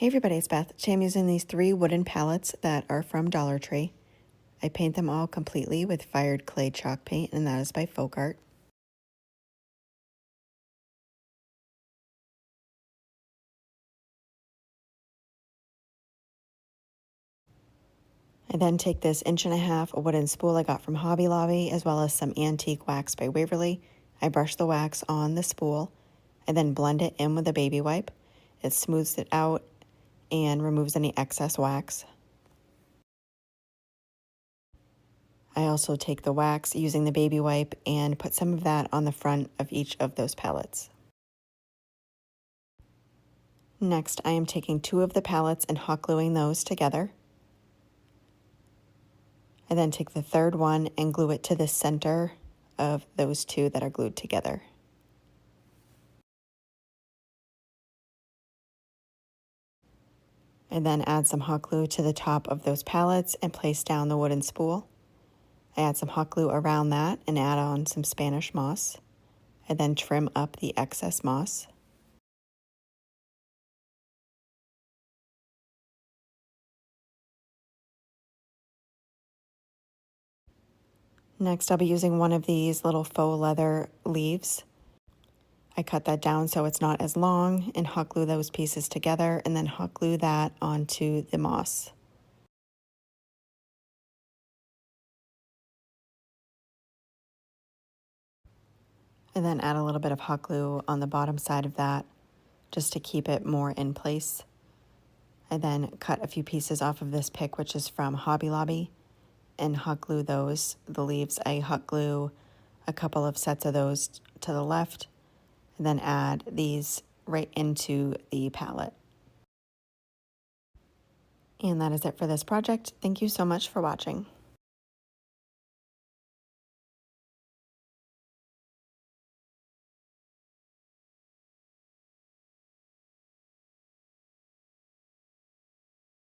Hey everybody, it's Beth. Today I'm using these 3 wooden pallets that are from Dollar Tree. I paint them all completely with fired clay chalk paint, and that is by Folkart. I then take this 1.5" wooden spool I got from Hobby Lobby, as well as some antique wax by Waverly. I brush the wax on the spool. I then blend it in with a baby wipe. It smooths it out and removes any excess wax. I also take the wax using the baby wipe and put some of that on the front of each of those pallets. Next, I am taking 2 of the pallets and hot gluing those together. I then take the 3rd one and glue it to the center of those 2 that are glued together. I then add some hot glue to the top of those pallets and place down the wooden spool. I add some hot glue around that and add on some Spanish moss. I then trim up the excess moss. Next, I'll be using one of these little faux leather leaves. I cut that down so it's not as long and hot glue those pieces together and then hot glue that onto the moss. And then add a little bit of hot glue on the bottom side of that just to keep it more in place. I then cut a few pieces off of this pick, which is from Hobby Lobby, and hot glue those. The leaves, I hot glue a couple of sets of those to the left, and then add these right into the pallet. And that is it for this project. Thank you so much for watching.